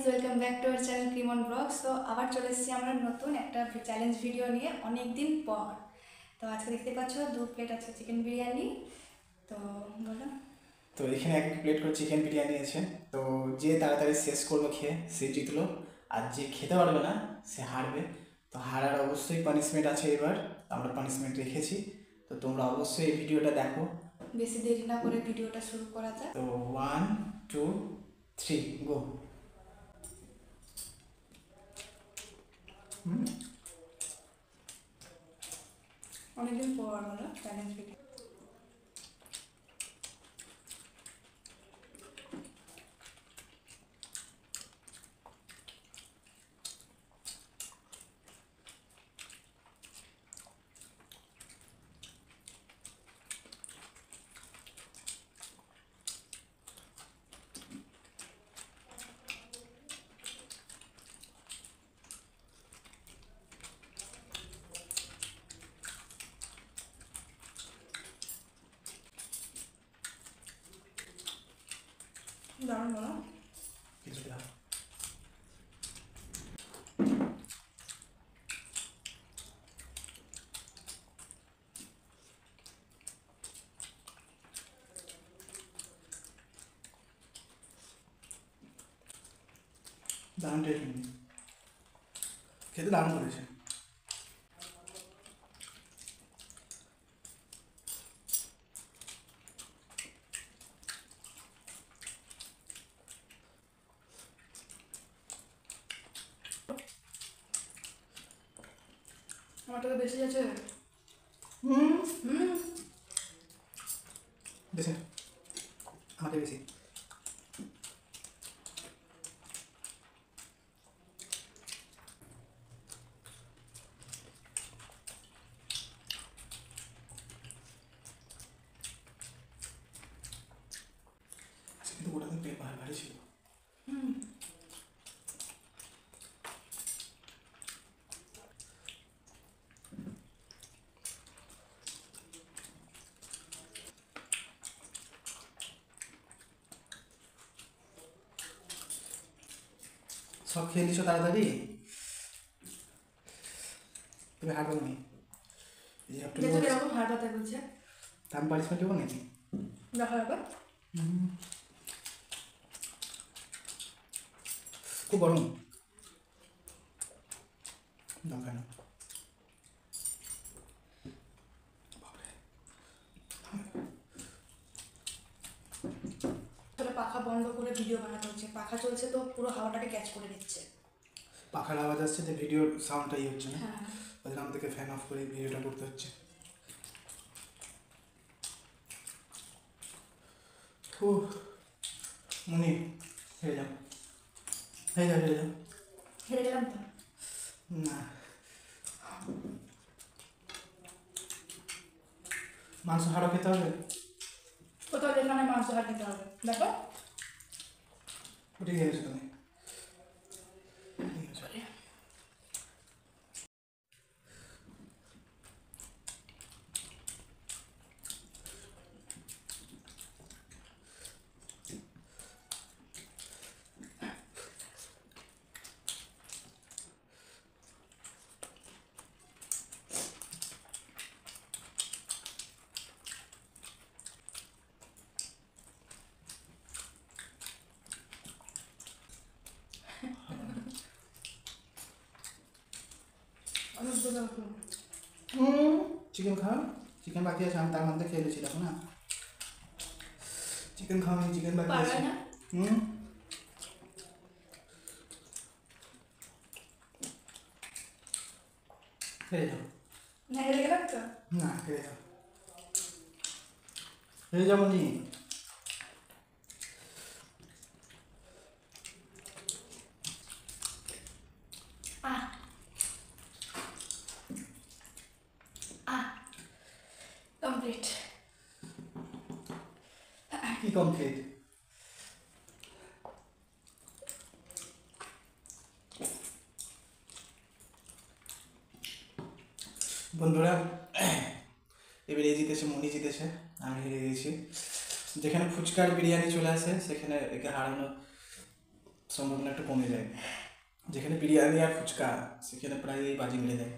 Welcome back to our channel ক্রিমন blogs. তো আবার চলে এসেছি আমরা নতুন একটা চ্যালেঞ্জ ভিডিও নিয়ে অনেক দিন পর। তো আজকে দেখতে পাচ্ছ 2 প্লেট আছে চিকেন বিরিয়ানি। তো বলো। তো এখানে 1 প্লেট করে চিকেন বিরিয়ানি আছে। তো যে তাড়াতাড়ি শেষ করবে খেয়ে সে জিতলো, আর যে খেতে পারবে না সে হারবে। তো হারার অবশ্যই পানিশমেন্ট আছে, এবার আমরা পানিশমেন্ট রেখেছি। তো তোমরা অবশ্যই এই ভিডিওটা দেখো। বেশি দেরি না করে ভিডিওটা শুরু করা যাক। তো 1 2 3 গো। অনেকদিন পর হলো চ্যালেঞ্জ ভিডিও। দারুণ বলো। কিছু দাও। দারুণ টেস্ট, খেতে দারুণ করেছে। আমারটা তো বেশি আছে। বেশি আমাদের বেশি। আজকে কিন্তু গোটা দিন পেট ভারী ছিল। সব খেয়ে নিছো তাড়াতাড়ি, তুমি হারবে না। দেখো কিরকম হার পাতা বলছে। আমি পানিশমেন্ট দেবো নাকি? দেখা যাবে। খুব গরম, দরকার না। তাহলে পাখা বন্ধ করে ভিডিও বানাতে হচ্ছে, পাখা চলছে তো পুরো হাওয়াটাকে ক্যাচ করে নিচ্ছে। পাখার আওয়াজ আসছে, যে ভিডিওর সাউন্ডটাই হচ্ছে না, হ্যাঁ ওই জন্য আমাদেরকে ফ্যান অফ করে ভিডিওটা করতে হচ্ছে। মনি হেরে যাও, হেরে যাও, হেরে যাও। হেরে গেলাম তো। না, মাংস হাড়ও খেতে হবে। কোথাও যেখানে মাংস হার খেতে হবে দেখো। উঠে গিয়েছো তুমি। চিকেন খাও, চিকেন বাকি আছে, আমি তার মধ্যে খেয়ে নিয়েছি, দেখো না। চিকেন খাও, আমি চিকেন বাকি আছে। হেরে যাও। না হেরে গেলাম তো। না, হেরে যাও, হেরে যাবো নি। কমপ্লিট। কি কমপ্লিট? বন্ধুরা, এবারে জিতেছে, মনি জিতেছে, আমি হেরে গেছি। যেখানে ফুচকার বিরিয়ানি চলে আসে সেখানে একে হারানো সম্ভাবনা একটু কমে যায়। যেখানে বিরিয়ানি আর ফুচকা সেখানে প্রায় বাজি মিলে দেয়।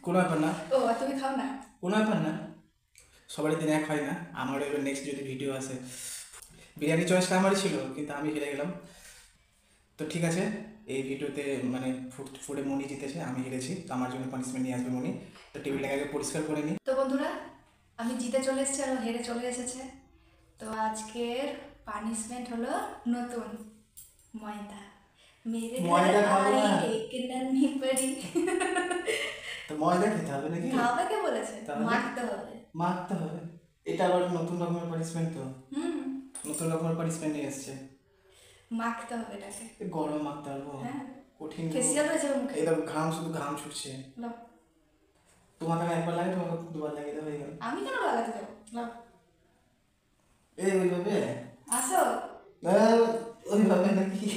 কোনো ব্যাপার না, ও আর তুমি খাও না? কোনো ব্যাপার না, সবারই দিন এক হয় না। আমার এবার নেক্সট যদি ভিডিও আসে, বিরিয়ানি চয়েসটা আমারই ছিল কিন্তু আমি হেরে গেলাম। তো ঠিক আছে, এই ভিডিওতে মানে ফুডে মনি জিতেছে, আমি হেরেছি, তো আমার জন্য পানিশমেন্ট নিয়ে আসবে মনি। তো টেবিলটাকে আগে পরিষ্কার করে নিই। তো বন্ধুরা, আমি জিতে চলে এসেছি আর ও হেরে চলে এসেছে। তো আজকের পানিশমেন্ট হলো নতুন ময়দা। মেরে ময়দা ঘর খাবো না। আই এক নন্হি পরি। তো ময়দা খেতে হবে নাকি? খাওয়াবে কে বলেছে? তাহলে? মাখতে হবে। মাখতে হবে? এটা আবার নতুন রকমের পানিশমেন্ট তো, হুম, নতুন রকমের পানিশমেন্ট নিয়ে এসছে। মাখতে হবে এটাকে। গরম মাখতে পারবো? হ্যাঁ, কঠিন। ফেসিয়াল হয়ে যাবে মুখে। এই দেখো ঘাম, শুধু ঘাম ছুটছে। লাও। তোমাকে আমি একবার লাগে, তোমাকে দুবার লাগিয়ে দেবো, হয়ে গেল। আমি কেন লাগাতে যাবো? লাও। এই ওইভাবে? আসো। ওইভাবে নাকি?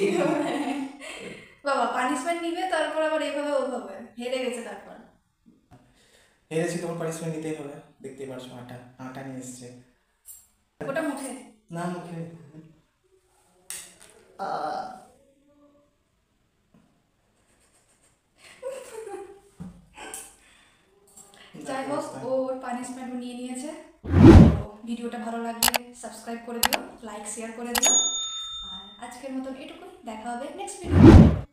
বাবা পানিশমেন্ট নিবে, তারপর আবার এইভাবে ওভাবে হেরে গেছে তারপর। হেরেছি, তোমার পানিশমেন্ট নিতেই হবে। দেখতেই পারছো আটা আটা নিয়ে এসছে। ওটা মুখে। না মুখে। যাই হোক, ওর পানিশমেন্ট নিয়ে নিয়েছে। ভিডিওটা ভালো লাগলে সাবস্ক্রাইব করে দিও, লাইক শেয়ার করে দিও। আর আজকের মতন এটুকুই, দেখা হবে নেক্সট ভিডিও।